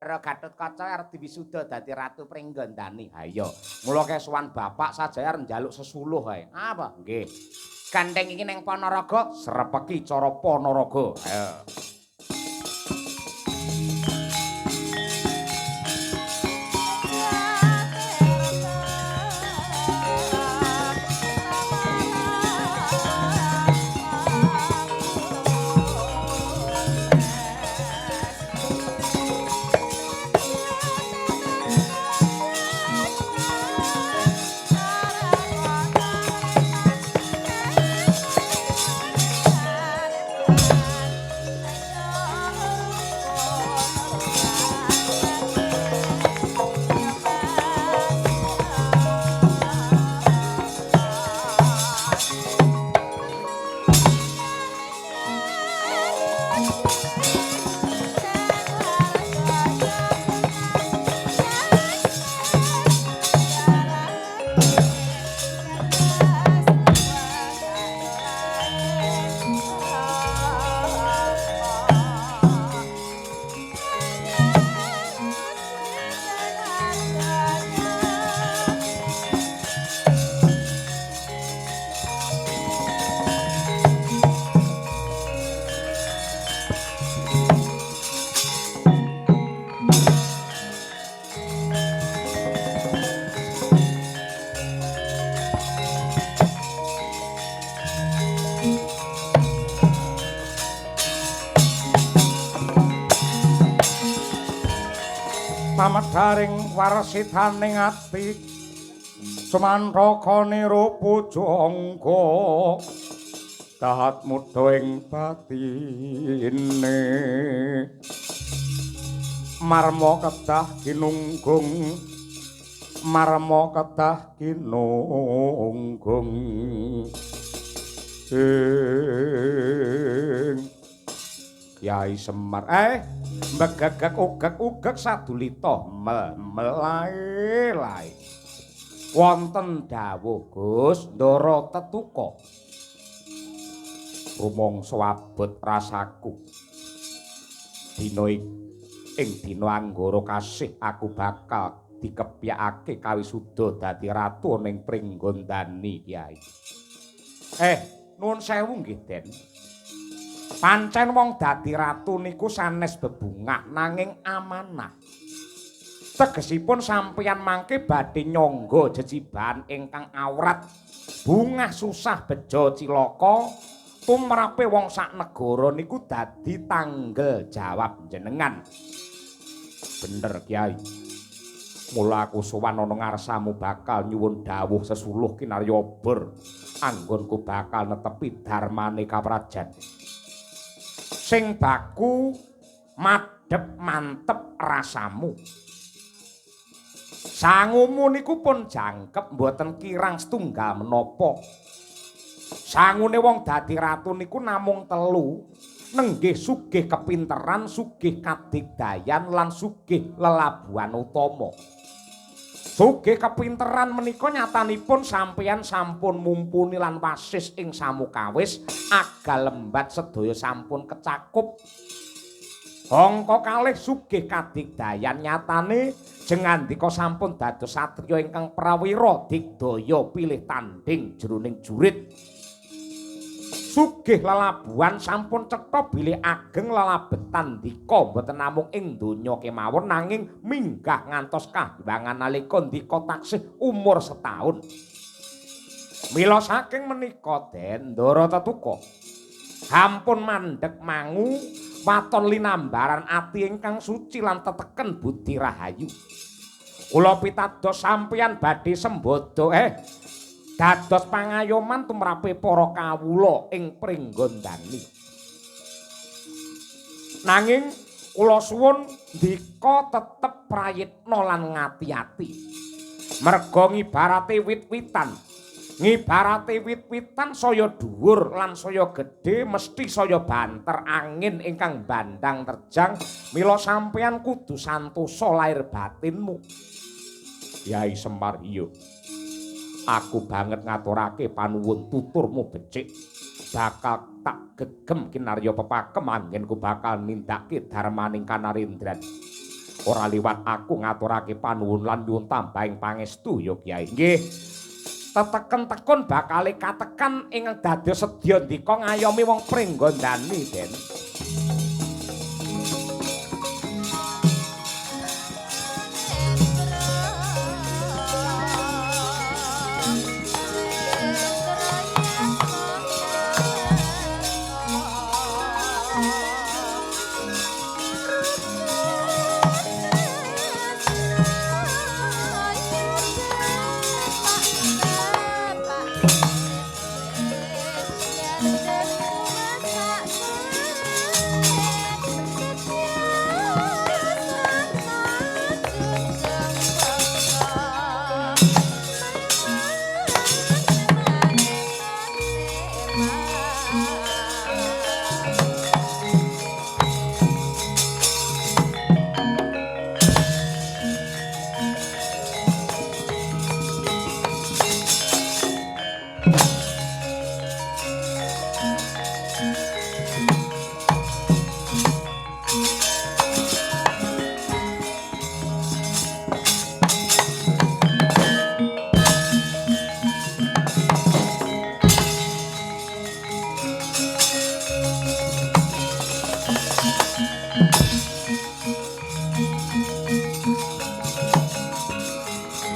Karo Gatotkaca arep diwisuda dadi ratu Pringgandani. Ha iya, mula kesuwan bapak sajaya arep njaluk sesuluh ae. Apa? Nggih. Gandeng iki ning Panaraga, srepeki cara Panaraga. Ayo. Pamadaring warsitaning ati Sumantaka nirupa jangga dahat mudha ing batine marma kedah kinunggung marma kedah kinunggung Kyai Semar mbegegek ugek sadulita melae-lae wonten dawuh Gus Ndara Tetuka rumangsa abot rasaku dina ing dina anggara kasih aku bakal dikepyakake kawisuda dadi ratu ning Pringgandani Kyai nuwun sewu nggih Den. Pancen wong dadi ratu niku sanes bebungah nanging amanah. Tegesipun sampeyan mangke badhe nyangga jejiban ingkang awrat. Bungah susah bejo cilaka tumrape wong sak negara niku dadi tanggel jawab jenengan. Bener Kyai. Mula aku sowan ana ngarsamu bakal nyuwun dawuh sesuluh kinarya obor anggonku bakal netepi darmane kaprajan. Sing baku madhep mantep rasamu. Sangumu niku pun jangkep mboten kirang setunggal menapa. Sangune wong dadi ratu niku namung telu, nenggih sugih kepinteran, sugih kadigdayan lan sugih lelabuhan utama. Sugih kepinteran menika nyatanipun sampeyan sampun mumpuni lan wasis ing samukawis, agal lembat sedaya sampun kecakup. Angka kalih sugih kadigdayan nyatane jengandika sampun dados satriya ingkang prawira digdaya pilih tanding jroning jurit. Sugih lelabuhan sampun cetha bilih ageng lelabetan ndika boten namung ing donya kemawon nanging minggah ngantos kahyangan nalika ndika taksih umur setahun. Mila saking menika Den Ndara Tetuka hampun mandheg mangu waton linambaran ati ingkang suci lan teteken budi rahayu. Kula pitados sampeyan badhe sembada dados pangayoman tumrape para kawula ing Pringgandani. Nanging kula suwun ndika tetep prayitna lan ngati-ati. Merga ngibarate wit-witan. Ngibarate wit-witan saya dhuwur lan saya gedhe mesti saya banter angin ingkang bandang terjang mila sampeyan kudu santosa lair batinmu. Kyai Semar iya. Aku banget ngaturake panuwun tuturmu becik. Bakal tak gegem kinarya pepakem anggenku bakal nindakake darmaning Kanarendran. ora liwat aku ngaturake panuwun lan nyuwun tambahing pangestu ya Kyai. Nggih. Teteken tekun bakale katekan ing dados sedya ndika ngayomi wong Pringgondani, Den.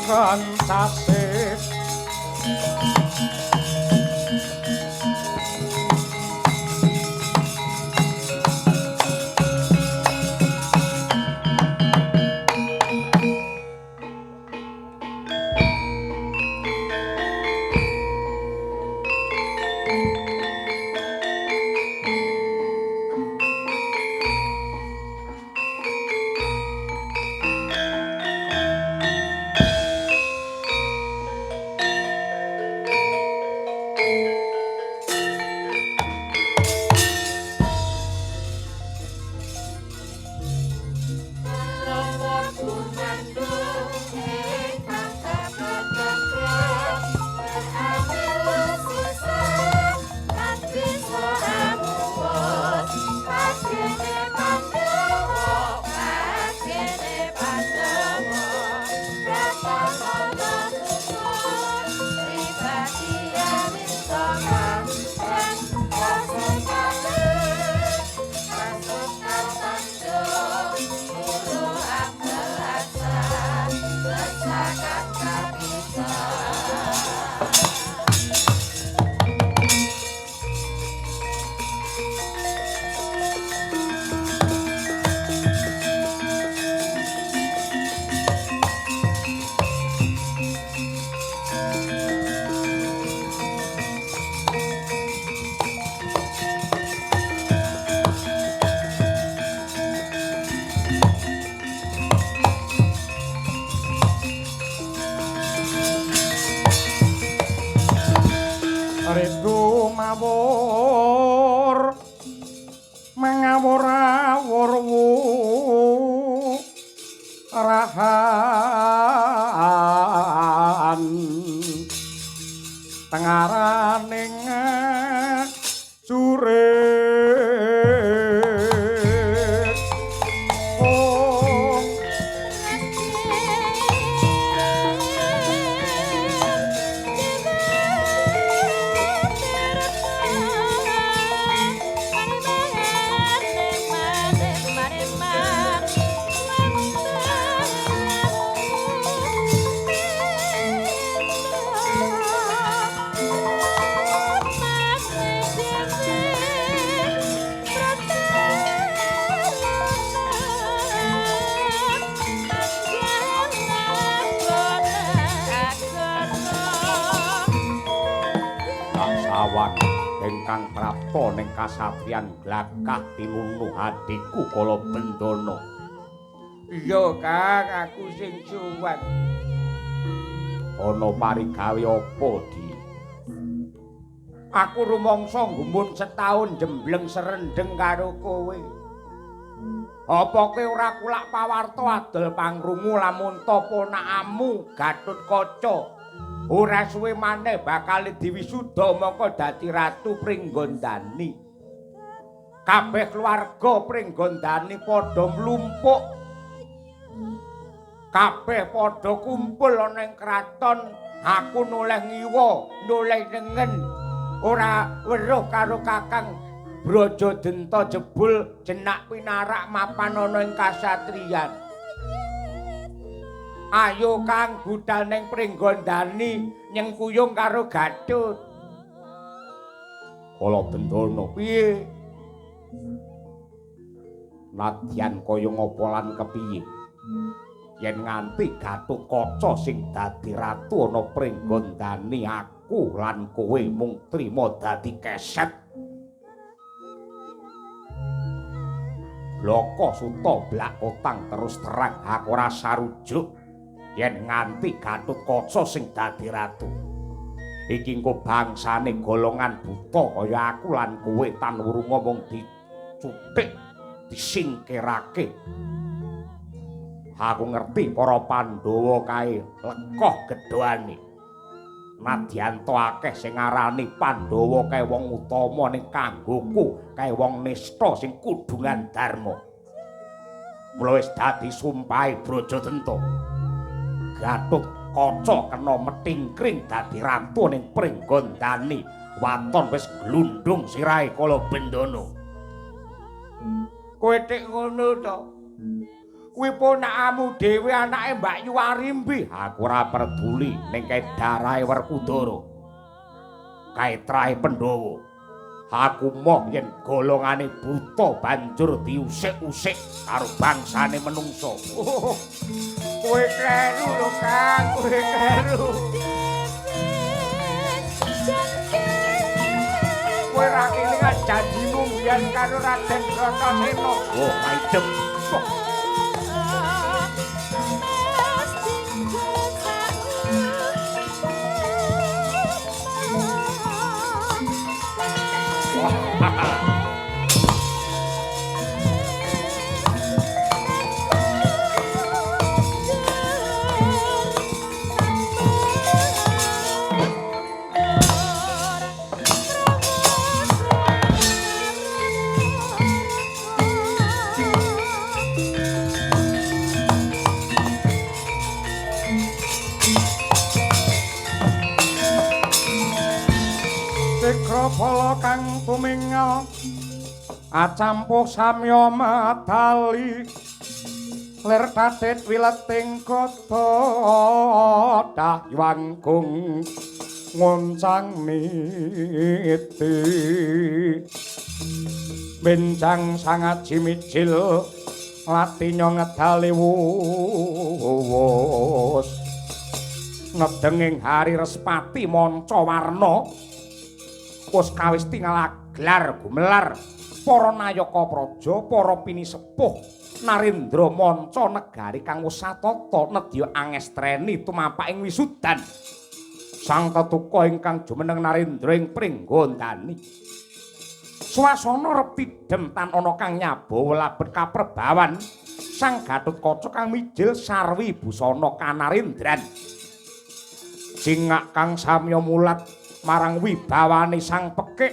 Kancasih Rindu mawur mangawur-awur rahan tengaraning jurit oh awan ingkang prapta ning kasatriyan glagah tinunu adikku kala Bendana. Iya, Kang, aku sing suwek. Ana parigawe apa, Di? Aku rumangsa nggumun setahun jembleng serendeng karo kowe. Apa kowe ora kulak pawarta adol pangrungu lamun ta ponakamu Gatotkaca ora suwe maneh bakal diwisuda mangka dadi ratu Pringgondani. Kabeh keluarga Pringgondani padha mlumpuk kabeh padha kumpul ana ing kraton. Aku noleh ngiwa, noleh nengen. Ora weruh karo Kakang Brajadenta jebul jenak pinarak mapan ana ing kasatriyan. Ayo Kang budal ning Pringgondani nyengkuyung karo Gatut. Kala Bendana piye? Nadyan kaya ngapa lan kepiye? Yen nganti Gatotkaca sing dadi ratu ana Pringgondani, aku lan kowe mung trima dadi keset. Blaka Suta blakotang terus terang aku ora sarujuk yen nganti Gatotkaca sing dadi ratu. Iki engko bangsane golongan buta kaya aku lan kowe tan wurunga mung dicuthik, disingkirake. Aku ngerti para Pandhawa kae lekoh gedhoane. Nadyanto akeh sing ngarani Pandhawa kae wong utama ning kanggoku, kae wong nista sing kudungan dharma. Mula wis dadi sumpahe Brajadenta. Gatotkaca kena metingkring dadi ratu ning Pringgondani. Waton wis glundung sirahe Kala Bendana. Kowe tek ngono to? Kuwi ponakamu dhewe anake Mbak Yuwarimbi. Aku ora peduli ning kae darahe Werkudara. Kae trahe Pandhawa. Aku moh yen golongane buta banjur diusik-usik karo bangsane menungso. Kowe kleru lho Kang, kowe kleru. Kowe ra kelingan janjimu mbiyen karo Raden Bratasena. Oh, maidem. Pala kang tumingal acampuh samya madali lir tatit wileting kota daywanggung ngoncang niti benjang sangat jimicil latinya ngedali wuwus ngedenging hari Respati manca warna wis kawis tinggal aglar gumelar para nayaka praja para pinisepuh Narendra manca negari kang wis satata nedya angestreni tumapaking wisudan sang tetuka ingkang jumeneng Narendra ing Pringgondani. Swasana repidhem tan ana kang nyabawa labet kaprebawan sang Gatotkaca kang mijil sarwi busana kanarendran jingak kang samya mulat marang wibawane sang pekik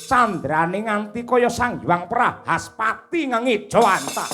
candrane nganti kaya sang Hyang Prahaspati ngejo antah.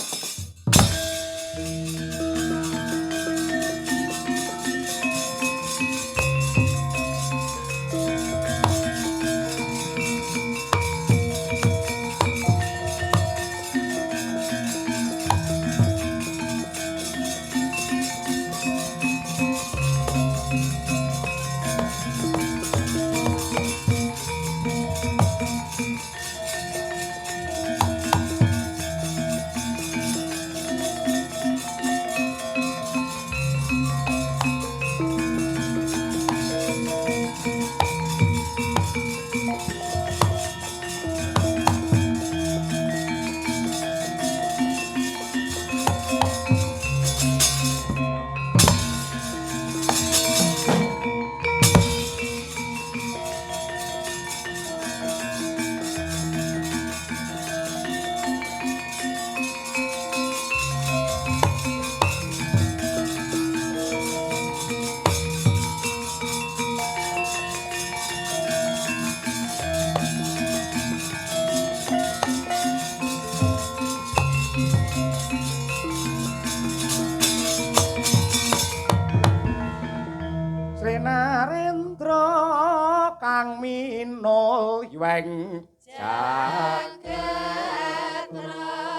ing jagat raya.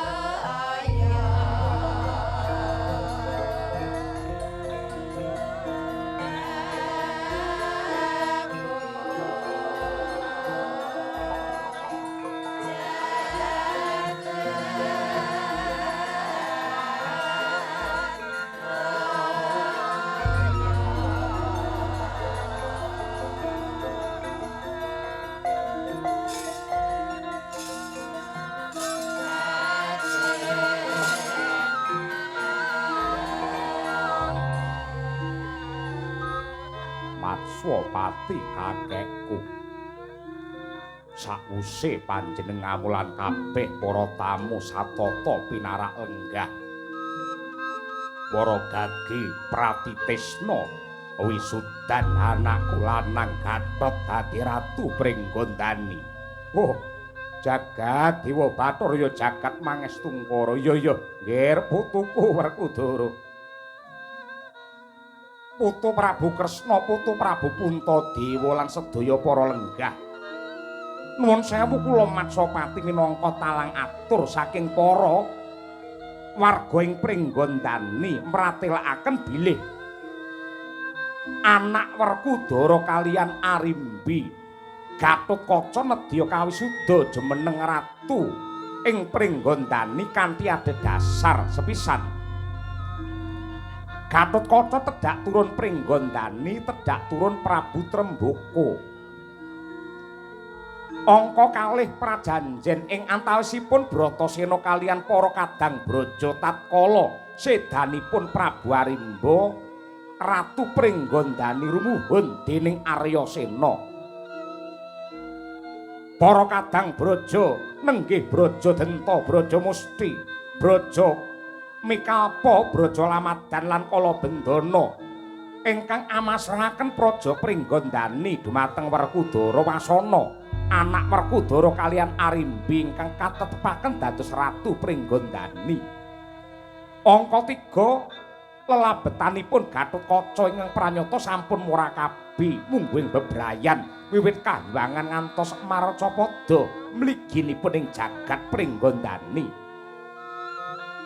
Matswapati kakekku, sakwuse panjenengan lan kabeh para tamu satata pinarak lenggah, para gagi Pratitresna wisudan anakku lanang Gatot dadi ratu Pringgondani. Oh, jagat Dewa Bathara ya jagat Mangestungkara. Ya nggih putuku Werkudara. Putu Prabu Kresna, Putu Prabu Puntadewa lan sedaya para lenggah. Nuwun sewu kula Matsapati minangka talang atur saking para warga ing Pringgondani mratelakaken bilih anak Werkudara kaliyan Arimbi Gatotkaca nedya kawisuda jumeneng ratu ing Pringgondani kanthi adhedhasar sepisan. Gatotkaca tedhak turun Pringgondani, tedhak turun Prabu Trembaka. Angka kalih prajanjen ing antawisipun Bratasena kaliyan para kadang braja tatkala sedanipun Prabu Arimba Ratu Pringgondani rumuhun dening Aryasena. Para kadang braja nenggih Braja Denta, Braja Musti, Braja Mikalpa, Braja Lamadan lan Kalabendana ingkang amasrahaken praja Pringgondani dumateng Werkudara Wasana, anak Werkudara kaliyan Arimbi ingkang katetepaken dados Ratu Pringgondani. Angka 3 lelabetanipun Gatotkaca ingkang pranyata sampun murakabi mungguing bebrayan wiwit kahiwangan ngantos Maracapada mliginipun ing jagat Pringgondani.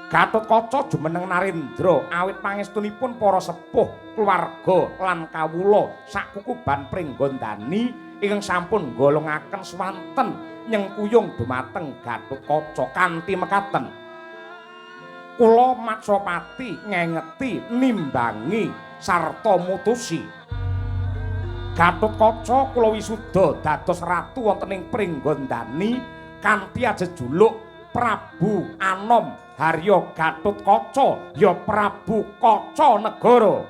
Gatotkaca jumeneng Narendra awit pangestunipun para sepuh keluarga lan kawula sakukuban Pringgondani ingkang sampun nggolongaken swanten nyengkuyung dumateng Gatotkaca kanthi mekaten. Kula Matsapati ngengeti nimbangi sarta mutusi Gatotkaca kula wisuda dados ratu wonten ing Pringgondani kanthi ajejuluk Prabu Anom Harya Gatotkaca ya Prabu Kaca Negara.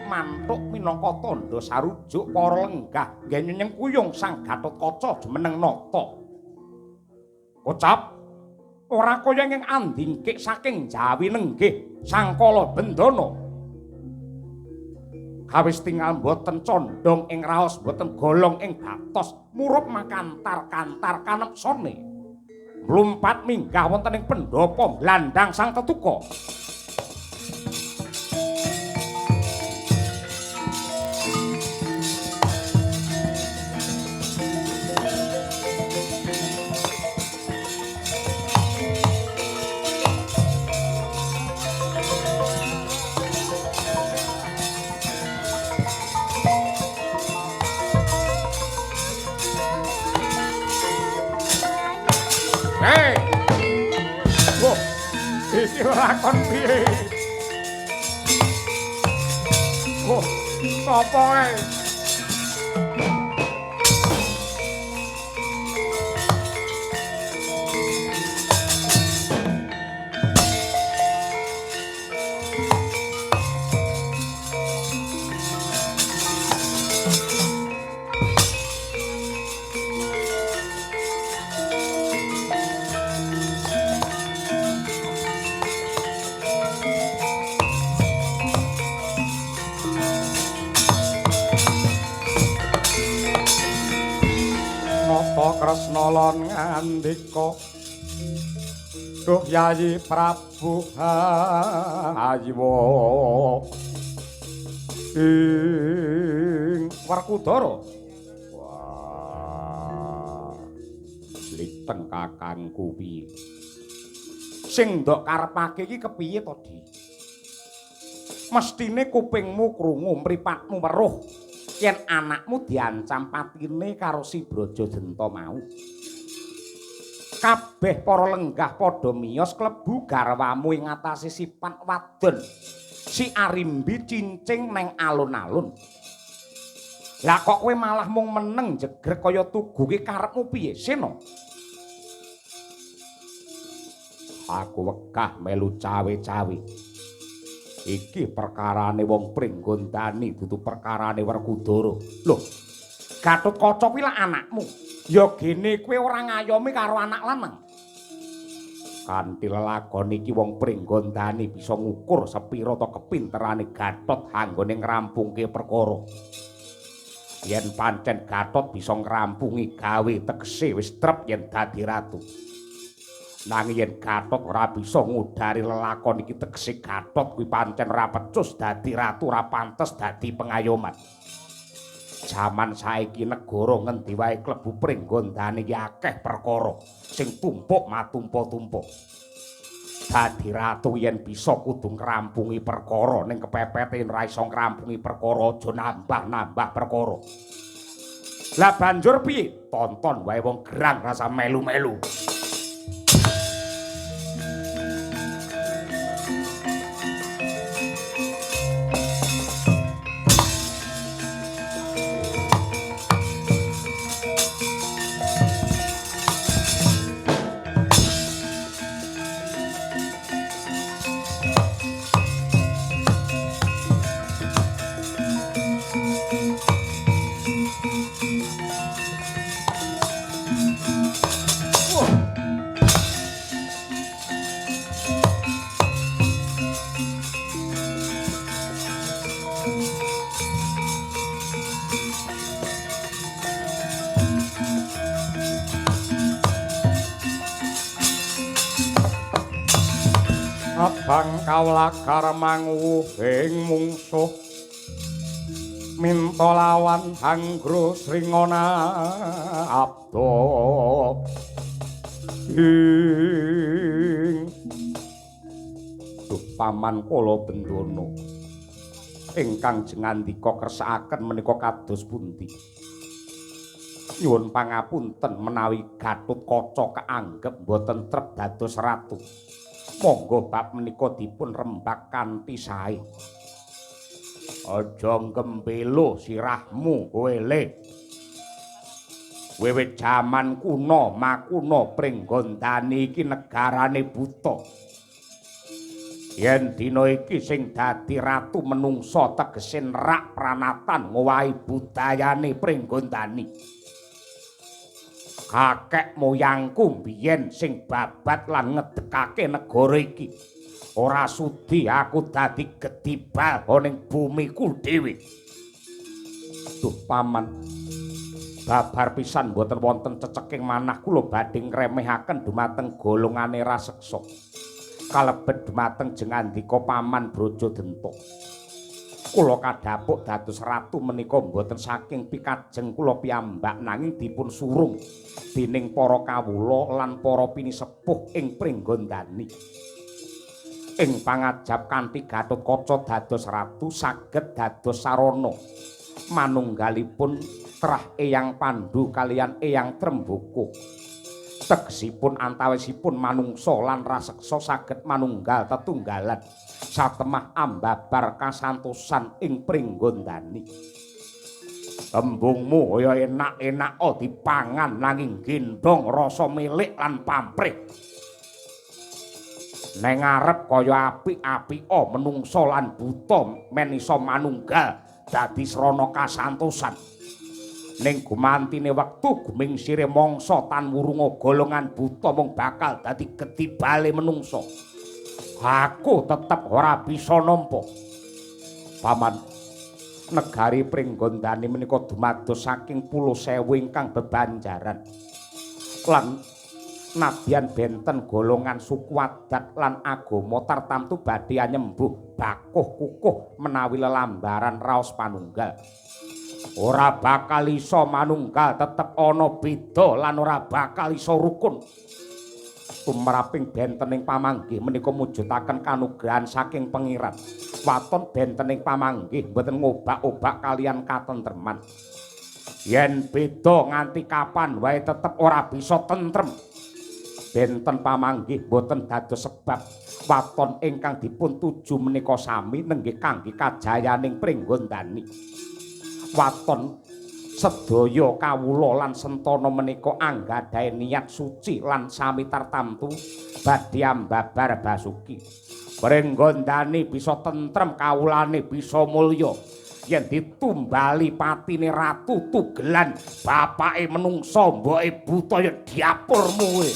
Mantuk minangka tandha sarujuk para lenggah nggih nyengkuyung Sang Gatotkaca jumeneng nata. Ucap ora kaya ing andingkik saking Jawi nenggih Sang Kalabendana. Kawis tinggal boten condong ing raos boten golong ing batos murup makantar-kantar kaneksone. Mlumpat minggah wonten ing pendhapa blandang Sang Tetuka. Iki lakon piye? Oh, sapa ae? Kresna lan ngandika Duh Yayi Prabu Hayiwa ing Werkudara. Wah, liteng kakangku piye? Sing ndok karepake iki kepiye to, Di? Mestine kupingmu krungu, mripatmu weruh yen anakmu diancam patine karo si Brajadenta mau. Kabeh para lenggah padha miyos klebu garwamu ing ngatasi sipat wadon. Si Arimbi cincing neng alun-alun. Lah kok kowe malah mung meneng jegrek kaya tugu ki karepmu piye, Sena? Aku wegah melu cawe-cawe. Iki perkarane wong Pringgondani dudu perkarane Werkudara. Loh, Gatotkaca kuwi lak anakmu. Ya gene kowe ora ngayomi karo anak lanang. Kanthi lelakon iki wong Pringgondani bisa ngukur sepira to kepinterane Gatot anggone ngrampungke perkara. Yen pancen Gatot bisa ngrampungi gawe tegese wis trep yen dadi ratu. Nanging yen Gatot ora bisa ngudari lelakon iki tegese Gatot kuwi pancen ora pecus dadi ratu, ora pantes dadi pengayoman. Jaman saiki negara ngendi wae klebu Pringgondani iki akeh perkara sing tumpuk matumpa-tumpuk. Dadi ratu yen bisa kudu ngrampungi perkara ning kepepete ora iso ngrampungi perkara aja nambah-nambah perkara. Lah banjur piye? Tonton wae wong gerang rasa melu-melu. Abang kawlakar mangu ing mungsuh minta lawan Anggro Sringana abda ing duh paman kala Bendana ingkang jengandika kersakaken menika kados pundi. Nyuwun pangapunten menawi Gatotkaca kaanggep boten trep dados ratu. Monggo bab menika dipun rembak kanthi sae. Aja gembelo sirahmu kowe le. Wiwit jaman kuna makuna Pringgondani iki negarane buta. Yen dina iki sing dadi ratu menungsa tegese nerak pranatan ngowahi budayane Pringgondani. Kakek moyangku biyen sing babat lan ngedekake negara iki. Ora sudi aku dadi gedibal ning bumiku dhewe. Duh paman, babar pisan boten wonten ceceking manah kula badhe ngremehaken dumateng golongane raseksa. Kalebet dumateng jengandika paman Brajadenta. Kula kadhapuk dados ratu menika boten saking pikajeng kula piyambak nanging dipun surung dening para kawula lan para pinisepuh ing Pringgondani. Ing pangajab kanthi Gatotkaca dados ratu saged dados sarana manunggalipun Trah Eyang Pandhu kaliyan Eyang Tremboko. Tegesipun antawisipun manungsa lan raseksa saged manunggal tetunggalan satemah ambabar kasantosan ing Pringgondani. Tembungmu kaya enak-enak dipangan nanging gendong rasa milik lan pamrih. Neng arep kaya apik-apika menungsa lan buta men iso manunggal dadi srana kasantosan. Ning gumantine wektu guming sire mangsa tan wurunga golongan buta mung bakal dadi gedibale menungsa. Aku tetep ora bisa nampa. Paman, negari Pringgondani menika dumados saking 10.000 ingkang bebanjaran. lan nadyan benten golongan suku adat lan agama tartamtu badhe nyembuh bakuh kukuh menawi lelambaran raos panunggal. Ora bakal iso manunggal tetep ana beda lan ora bakal iso rukun. Tumraping bentening pamanggih menika mujudaken kanugrahan saking pengirat. Waton bentening pamanggih mboten ngobak-obak kalian katentreman. Yen beda nganti kapan wae tetep ora bisa tentrem. Benten pamanggih boten dados sebab waton ingkang dipun tuju menika sami nenggih kangge kajayaning Pringgondani. Waton sedaya kawula lan sentana menika anggadhahi niat suci lan sami tartamtu badhe ambabar basuki. Pringgondani bisa tentrem kawulane bisa mulya. Yen ditumbali patine Ratu Tugelan, bapake menungsa mboke buta ya diapurmu kowe.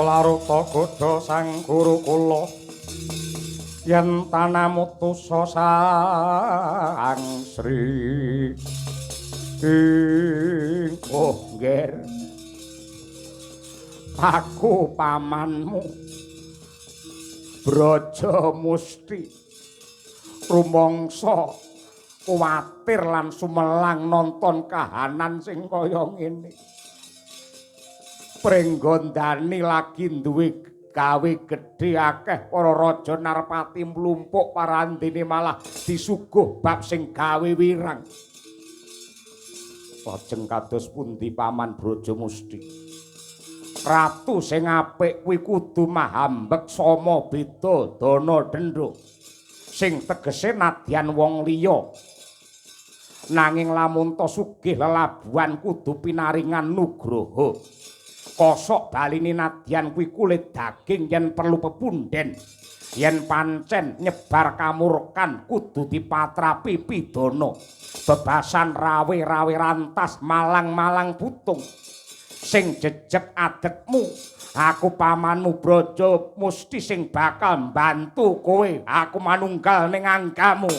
Laruta godha sang guru kula yen tanamutusa sang Sri oh nger aku pamanmu Braja Musti rumangsa kuwatir lan sumelang nonton kahanan sing kaya ngene. Pringgondani lagi duwe gawe gedhe akeh para raja Narpati mlumpuk parandene malah disuguh bab sing gawe wirang. Lajeng kados pundi paman Braja Musti? Ratu sing apik kuwi kudu mahambek sama beda dana dendho. Sing tegese nadyan wong liya. Nanging lamun ta sugih lelabuhan kudu pinaringan nugraha. Kosok baline nadyan kuwi kulit daging yen perlu pepunden. Yen pancen nyebar kamurkan kudu dipatrapi pidana. Bebasan rawe-rawe rantas malang-malang putung. Sing jejeg adekmu, aku pamanmu Braja Musti sing bakal mbantu kowe. Aku manunggal ning anggamu.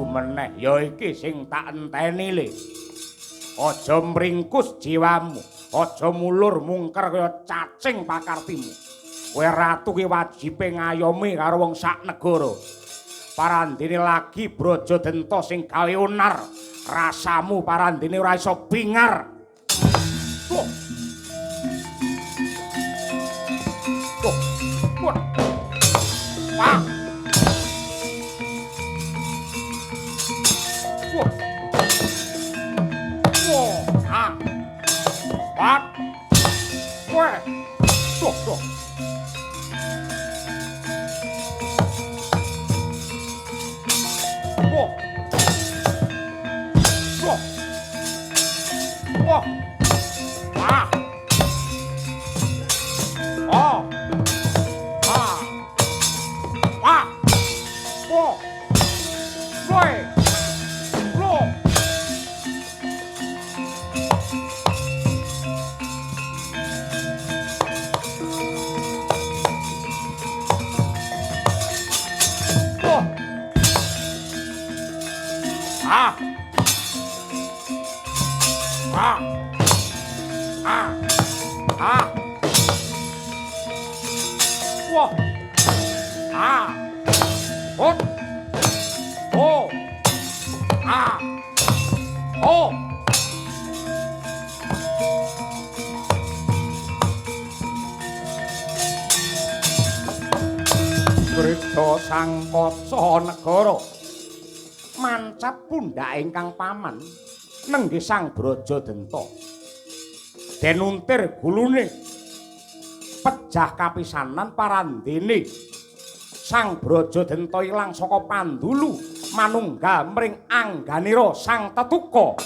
Meneh ya iki sing tak enteni le. Aja mringkus jiwamu, aja mulur mungker kaya cacing pakartimu. Kowe ratu ki wajibe ngayomi karo wong sak negara. Parandene lagi Brajadenta sing gawe onar, rasamu parandene ora iso bingar. Wah. Wah. Ah. Hot. Oh. Ah. Oh. Breda sang kaca negara mancap pundhak ingkang paman nenggih sang Brajadenta den untir gulune pejah kapisanan parandene sang Brajadenta ilang saka Pandulu manunggal mring angganira sang Tetuka.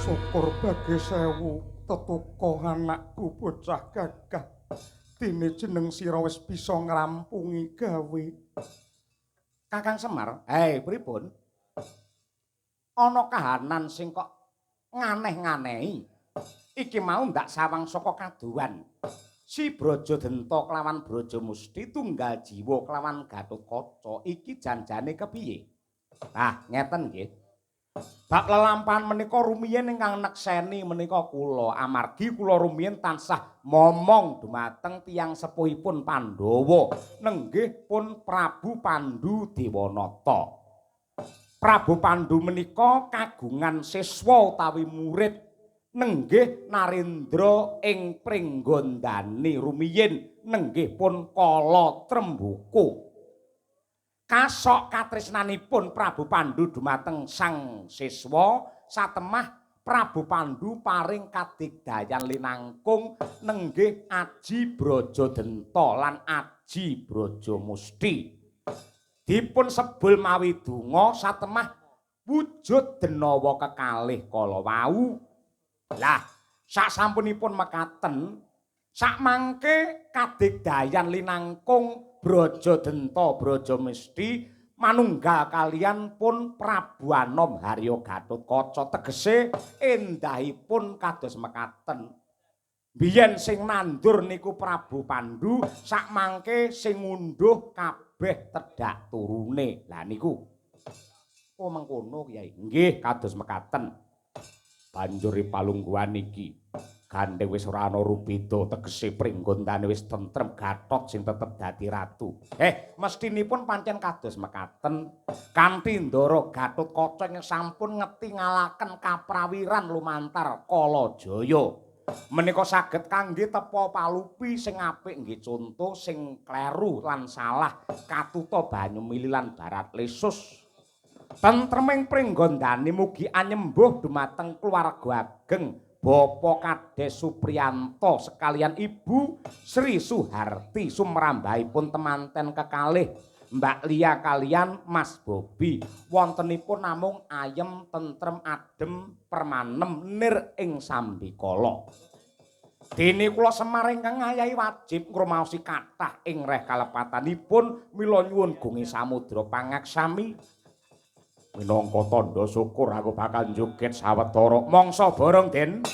Syukur bagi sewu Tetuka anakku bocah gagah dene jeneng sira wis bisa ngrampungi gawe. Kakang Semar, pripun? Ana kahanan sing kok nganeh-nganehi. Iki mau ndak sawang saka kaduwan. Si Brajadenta kelawan Brajamusti tunggal jiwa kelawan Gatotkaca iki janjane kepiye? Ah, ngeten nggih. Bab lelampahan menika rumiyin ingkang nekseni menika kula amargi kula rumiyin tansah momong dumateng tiyang sepuhipun Pandhawa nenggih pun Prabu Pandhu Dewanata. Prabu Pandhu menika kagungan siswa utawi murid nenggih Narendra ing Pringgondani rumiyin nenggih pun Kala Tremboko. Kasok katresnanipun Prabu Pandhu dumateng sang siswa satemah Prabu Pandhu paring kadigdayan linangkung nenggih Aji Brajadenta lan Aji Brajamusti. Dipun sebul mawi donga satemah wujud denawa kekalih kala wau. Lah, sasampunipun mekaten sakmangke kadigdayan linangkung Brajadenta Brajamusti manunggal kalian pun Prabu Anom Harya Gatotkaca tegese endahipun kados mekaten. Biyen sing nandur niku Prabu Pandhu sakmangke sing ngunduh kabeh tedhak turune. Lah niku. Oh mengkono Kyai. Nggih kados mekaten. Banjur palungguhan iki gandeng wis ora ana rubeda tegese Pringgondane wis tentrem Gatot sing tetep dadi ratu. Mestinipun pancen kados mekaten kanthi ndara Gatotkaca ing sampun ngetingalaken kaprawiran lumantar Kalajaya. Menika saged kangge tepa palupi sing apik nggih conto sing kleru lan salah katuta Banyumili lan Barat Lesus. Tentreming pringgondani mugi anyembuh dumateng keluarga ageng Bapak Kades Supriyanto sekalian Ibu Sri Suharti sumrambahipun temanten kekalih Mbak Lia kalian Mas Bobi wontenipun namung ayem tentrem adem permanem nir ing sambikala. Dene kula Semar ingkang ngayahi wajib ngrumaosi kathah ing reh kalepatanipun mila nyuwun gungi samudra pangaksami. Minangka tandha syukur aku bakal njoged sawetara mangsa bareng Den.